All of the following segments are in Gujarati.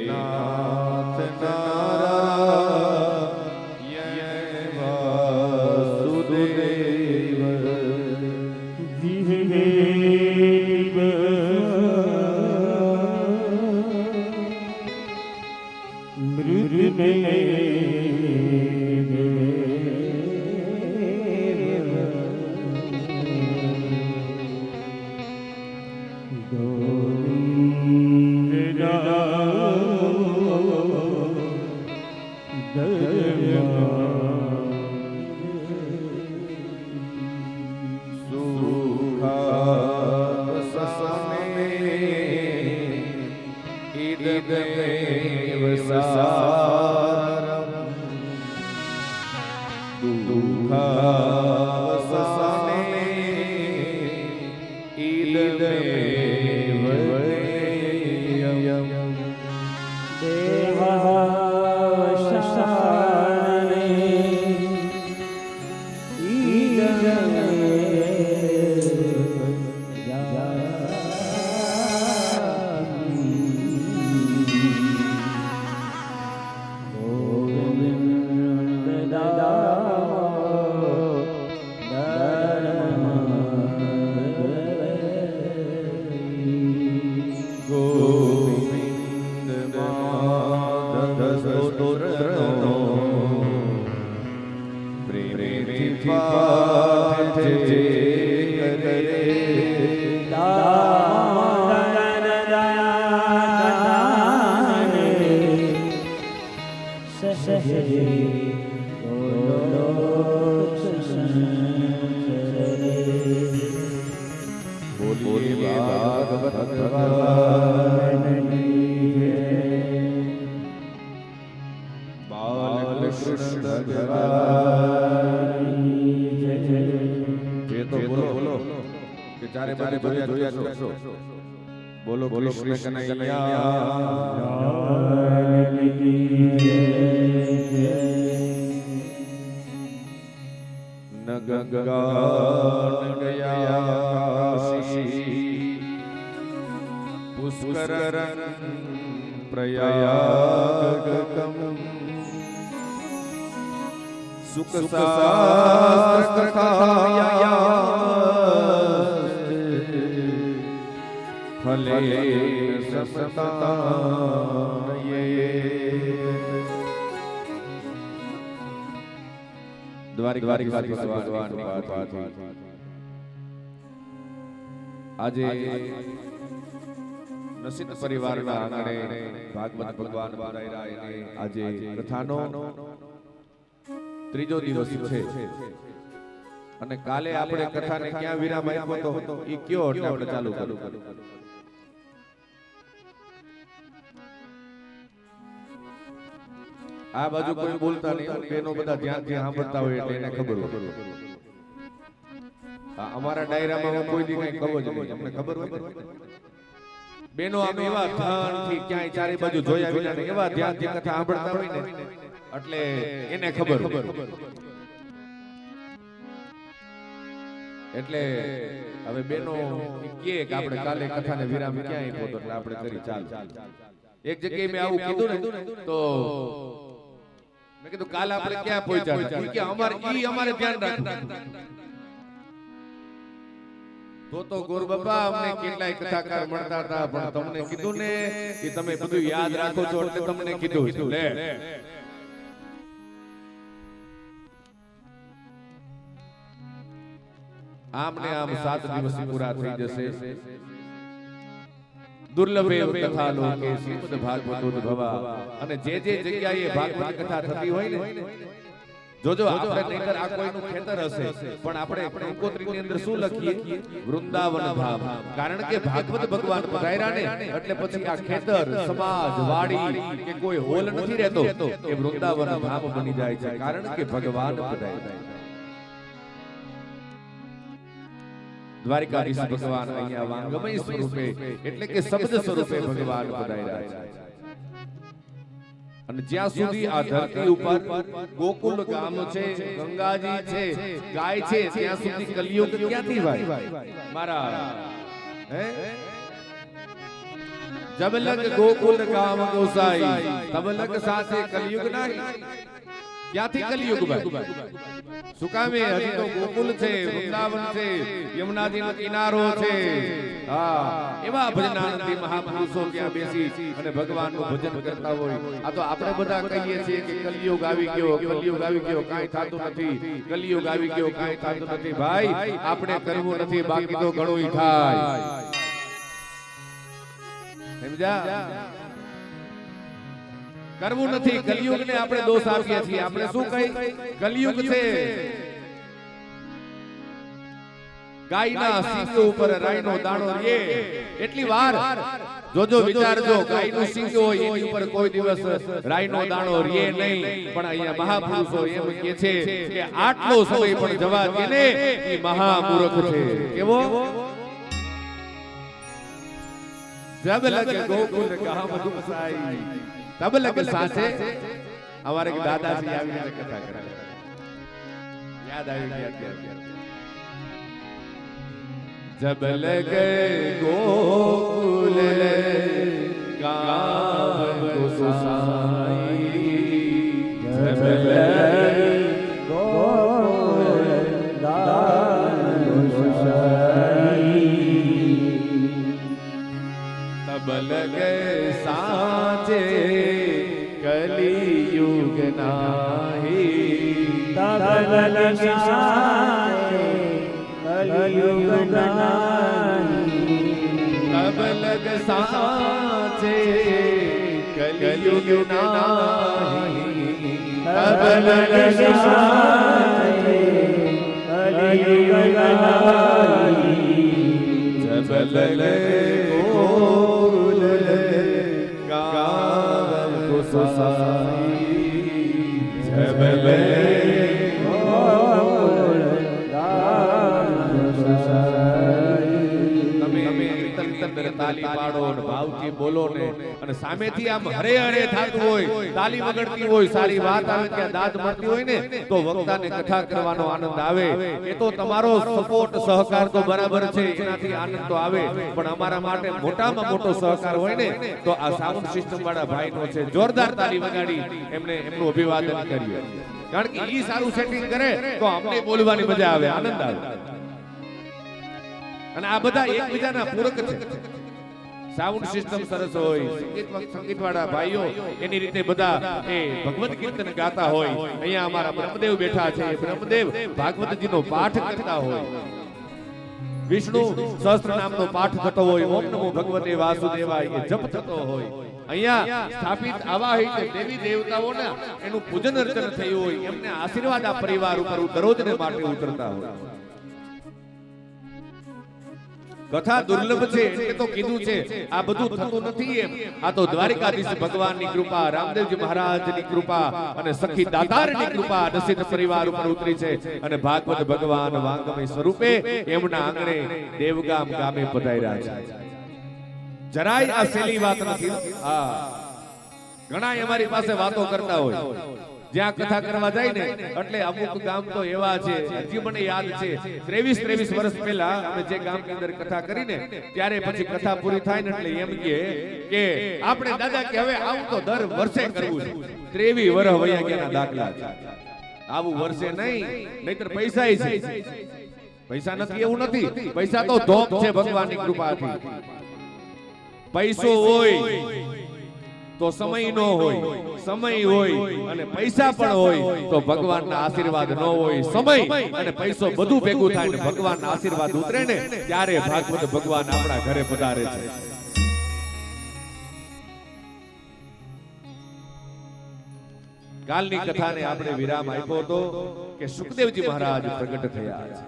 નાથ નારાયણ વાસુદેવ જીવેવ મૃદમે બોલો બોલો કૃષ્ણ કનૈયા ન ગંગા ગયા પુષ્કર પ્રયાગકમ સુખ શાસ્ત્ર ફલે સમતાયે દ્વારિકાધીશ ભગવાનની કૃપાથી આજે નસીબ પરિવારના આંગણે ભાગવત ભગવાન પધાર્યા આજે કથાનો ત્રીજો દિવસ છે અને કાલે આપણે કથાને ક્યાં વિરામ આપ્યો હતો એ કયો એટલે આપણે ચાલુ કરું. આ બાજુ કોઈ બોલતા નહીં, બેનો બધા ધ્યાનથી સાંભળતા હોય એટલે એને ખબર હોય. અમારા ડાયરામાં હું કોઈ દી કઈ કહું જ નહીં, તમને ખબર હોય. બેનો આમ એવા ધ્યાનથી ક્યાંય ચારે બાજુ જોયા વિના એવા ધ્યાનથી કથા સાંભળતા હોય ને એટલે એને ખબર હોય. એટલે હવે બેનો કે આપણે કાલે કથાને વિરામ ક્યાં આપ્યો તો એટલે આપણે કરી ચાલ. એક જગ્યાએ મેં આવું કીધું ને તો મેં કીધું કાલ આપણે ક્યાં પહોંચ્યા કે અમારે ધ્યાન રાખવું. તો ગોર બાબા અમને કેટલાય કથાકાર મળતા હતા પણ તમને કીધું ને કે તમે બધું યાદ રાખો છો એટલે તમને કીધું લે આમ ને આમ 7 દિવસ પૂરા થઈ જશે. દુર્લભે કથા લોકે શ્રીમદ ભાગવતો ભવા. અને જે જગ્યાએ ભાગવત કથા થતી હોય ને જોજો આપણે નહીતર આ કોઈનું ખેતર હશે પણ આપણે કંકોત્રીની અંદર શું લખીએ વૃંદાવન ધામ. કારણ કે ભાગવત ભગવાન પધાર્યા ને એટલે પછી આ ખેતર સમાજ વાડી કે કોઈ હોલ નથી રહેતો, એ વૃંદાવન ધામ બની જાય છે. કારણ કે ભગવાન પધાર્યા. દ્વારિકાધીશ ભગવાન અહીંયા વાંગમય સ્વરૂપે એટલે કે શબ્દ સ્વરૂપે ભગવાન પધાર્યા છે. અને જ્યાં સુધી આ ધરતી ઉપર ગોકુલ ગામ છે, ગંગાજી છે, ગાય છે, ત્યાં સુધી કલિયુગ ક્યાંથી ભાઈ મારા जब लग गोकुल गाम गोसाई तब लग साथे कलयुग नहीं ક્યાંથી કલયુગ ભાઈ સુકામે હજી તો ગોકુલ છે વૃંદાવન છે યમુનાજીનો કિનારો છે હા એવા ભજનાનંદી મહાપુરુષો ત્યાં બેસી અને ભગવાનનું ભજન કરતા હોય આ તો આપણે બધા કહીએ છીએ કે કલયુગ આવી ગયો કાંઈ થાતું નથી કલયુગ આવી ગયો કાંઈ થાતું નથી ભાઈ આપણે કરવું નથી બાકી તો ઘણું થાય સમજ્યા કરવું નથી કલયુગ ને આપણે દોષ આપીએ છીએ આપણે શું કહી કલયુગ છે ગાયના સિંગ ઉપર રાઈનો દાણો રે એટલી વાર જોજો વિચારજો ગાયનું સિંગ હોય એની ઉપર કોઈ દિવસ રાઈનો દાણો રે નહીં પણ અહીંયા મહાપુરુષો એમ કહે છે કે આટલો સમય પણ જવા દે ને એ મહામૂર્ખ છે કેવો જબ લગે ગોકુલ ગામ ગુસાઈ तब लग सासे हमारे दादाजी आवी ने कथा करा याद आई गया जब लगे गोकुल गाम गुसाई जब लगे गोकुल गाम गुसाई तब लगे साचे कलियुग नाही तब लग साचे कलियुग नाही तब लग साचे कलियुग नाही तब लग साचे कलियुग नाही जब लगे गोकुल गाम गुसाई जब लगे गोकुल गाम गुसाई તમે તંત્ર તાલી પાડો ને ભાવથી બોલો ને અને સામેથી આમ હરે હરે થાતું હોય તાલી વગડતી હોય સારી વાત આવે કે દાદ મળતી હોય ને તો વક્તાને કથા કરવાનો આનંદ આવે એ તો તમારો સપોર્ટ સહકાર તો બરાબર છે એનાથી આનંદ તો આવે પણ અમારા માટે મોટામાં મોટો સહકાર હોય ને તો આ સાઉન્ડ સિસ્ટમ વાળા ભાઈનો છે જોરદાર તાલી વગાડી એમને એમનું અભિવાદન કરીએ કારણ કે ઈ સારું સેટિંગ કરે તો અમને બોલવાની મજા આવે આનંદ આવે અને આ બધા એકબીજાના પૂરક છે સાઉન્ડ સિસ્ટમ સરસ હોય સંગીત વાળા ભાઈઓ એની રીતે બધા એ ભગવત કીર્તન ગાતા હોય અહીંયા અમારા બ્રહ્મદેવ બેઠા છે બ્રહ્મદેવ ભાગવતજીનો પાઠ કરતા હોય વિષ્ણુ સહસ્ત્ર નામનો પાઠ થતો હોય ઓમ નમો ભગવતે વાસુદેવાય એ જપ થતો હોય અહીંયા સ્થાપિત આવાહિત દેવી દેવતાઓના એનું પૂજન અર્ચન થયું હોય એમને આશીર્વાદ આ પરિવાર ઉપર દરરોજને માટે ઉતરતા હોય કથા દુર્લભ છે એટલે તો કીધું છે આ બધું થતું નથી એમ આ તો દ્વારિકાધીશ ભગવાનની કૃપા રામદેવજી મહારાજની કૃપા અને સખી દાતારની કૃપા દસિત પરિવાર ઉપર ઉતરી છે અને ભાગવત ભગવાન વાંગમય સ્વરૂપે એમના આંગણે દેવગામ ગામે પધાર્યા છે જરાય આ સેલી વાત નથી હા ઘણા અમારી પાસે વાતો કરતા હોય જ્યાં કથા કરવા જાય ને એટલે અમુક ગામ તો એવા છે હજી મને યાદ છે 23 વર્ષ પહેલા અમે જે ગામની અંદર કથા કરીને ત્યારે પછી કથા પૂરી થાય ને એટલે એમ કે આપણે દાદા કે હવે આવું તો દર વર્ષે કરવું છે 23 વર્ષ વયા ગયાના દાખલા છે આવું વર્ષે નહીં નહીતર પૈસા છે પૈસા નથી એવું નથી પૈસા તો ધોપ છે ભગવાનની કૃપાથી પૈસો હોય તો સમય નો હોય સમય હોય અને પૈસા પણ હોય તો ભગવાનના આશીર્વાદ ન હોય સમય અને પૈસો બધું ભેગું થાય ને ભગવાનના આશીર્વાદ ઉતરે ને ત્યારે ભાગવત ભગવાન આપણા ઘરે પધારે છે કાલની કથાને આપણે વિરામ આપ્યો હતો કે સુખદેવજી મહારાજ પ્રગટ થયા છે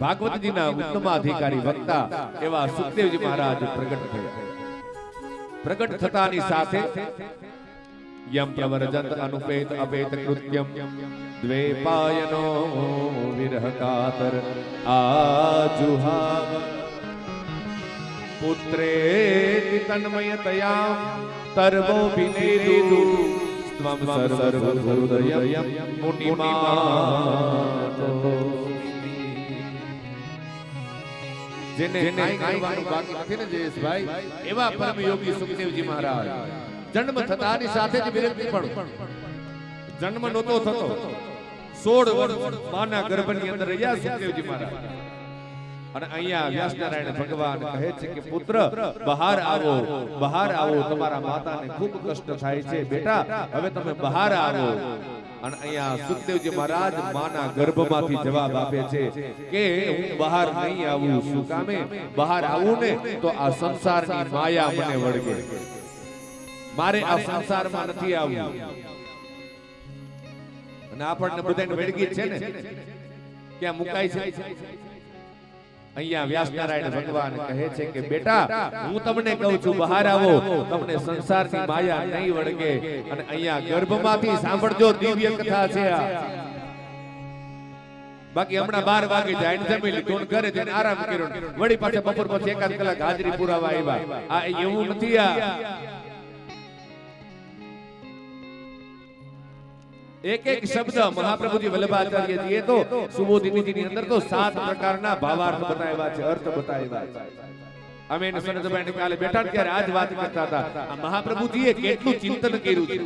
ભાગવતજીના ઉત્તમાધિકારી વક્તા એવા સુખદેવજી મહારાજ પ્રગટ થયા प्रकट थतानी साथे यम प्रवर्जंत अनुपेत अपेत कृत्यम द्वैपायनो विरह कातर आजुहाव पुत्रे तन्मयतया तरवो विनेदु त्वं सर्वहृदयं मुनिमातो જેને કાંઈ કરવાનું બાકી નથી ને જયેશભાઈ, એવા પરમ યોગી સુખદેવજી મહારાજ જન્મ થતાની સાથે જ વિરક્તિ પણ જન્મ નહોતો થતો, 16 વર્ષ માના ગર્ભની અંદર રહ્યા સુખદેવજી મહારાજ. અને અહીંયા વ્યાસનારાયણ ભગવાન કહે છે કે પુત્ર બહાર આવો, બહાર આવો, તમારા માતાને ખૂબ કષ્ટ થાય છે, બેટા હવે તમે બહાર આવો. અને અહીંયા સુખદેવજી મહારાજ માના ગર્ભમાંથી જવાબ આપે છે કે હું બહાર નહીં આવું. શું કામે બહાર આવું ને તો આ સંસારની માયા મને વળગે, મારે આ સંસારમાં નથી આવવું. અને આપણને બધાને વળગી છે ને, ક્યાં મુકાય છે? અહીંયા વ્યાસનારાયણ ભગવાન કહે છે કે બેટા હું તમને કહું છું બહાર આવો, તમને સંસારની માયા નહીં વળગે. અને અહીંયા ગર્ભમાંથી સાંભળજો દિવ્ય કથા છે આ. બાકી હમણાં 12 વાગે જાય જમી લીધું ઘરે જઈને આરામ કર્યો, વળી પાછા બપોર પછી 1 કલાક હાજરી પુરાવા આવ્યા. આ એવું નથી. આ એક એક શબ્દ મહાપ્રભુજી વલ્લભાચાર્યજીએ તો સુબોધિનીજીની અંદર તો 7 પ્રકારના ભાવાર્થ બતાવ્યા છે, અર્થ બતાવ્યા છે. અમે એને સનતભાઈને કાલે બેઠા ત્યારે આજ વાત કરતા હતા. આ મહાપ્રભુજીએ કેટલું ચિંતન કર્યું છે.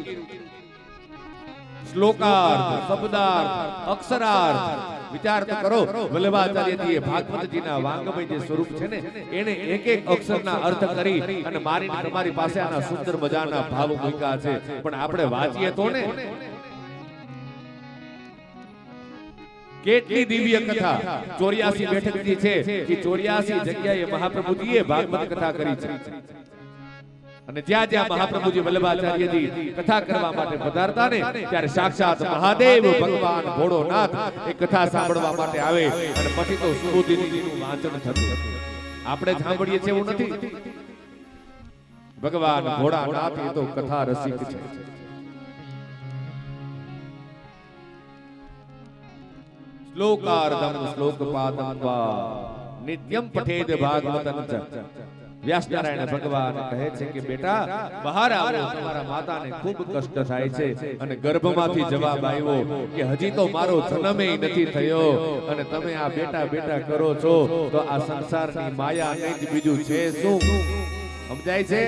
શ્લોકાર્થ, શબ્દાર્થ, અક્ષરાર્થ વિચાર તો કરો. વલ્લભાચાર્યજીએ ભાગવતજીના વાંગમય જે સ્વરૂપ છે ને એને એક એક અક્ષરના અર્થ કરી અને મારી તમારી પાસે આના સુંદર મજાના ભાવ મૂક્યા છે. પણ આપણે વાંચીએ તો ને કેટલી દિવ્ય કથા 84 બેઠક જે છે એ 84 જગ્યાએ મહાપ્રભુજીએ ભાગવત કથા કરી છે. અને જ્યાં જ્યાં મહાપ્રભુજી વલ્લભાચાર્યજી કથા કરવા માટે પધારતા ને ત્યારે સાક્ષાત મહાદેવ ભગવાન ભોળોનાથ એ કથા સાંભળવા માટે આવે. અને પછી તો સુબોધિનીજીનું વાંચન થતું. આપણે સાંભળીએ છીએ એવું નથી. ભગવાન ભોળાનાથ એ તો કથા રસિક છે. શ્લોકાર્ધમ શ્લોકપાદમ વા નિત્યમ પઠેદ ભાગવતં ચ. વ્યાસનારાયણ ભગવાન કહે છે કે બેટા બહાર આવો, તમારા માતાને ખૂબ કષ્ટ થાય છે. અને ગર્ભમાંથી જવાબ આવ્યો કે હજી તો મારો જન્મે નથી થયો અને તમે આ બેટા બેટા કરો છો તો આ સંસારની માયા નહીં બીજું છે શું? સમજાય છે?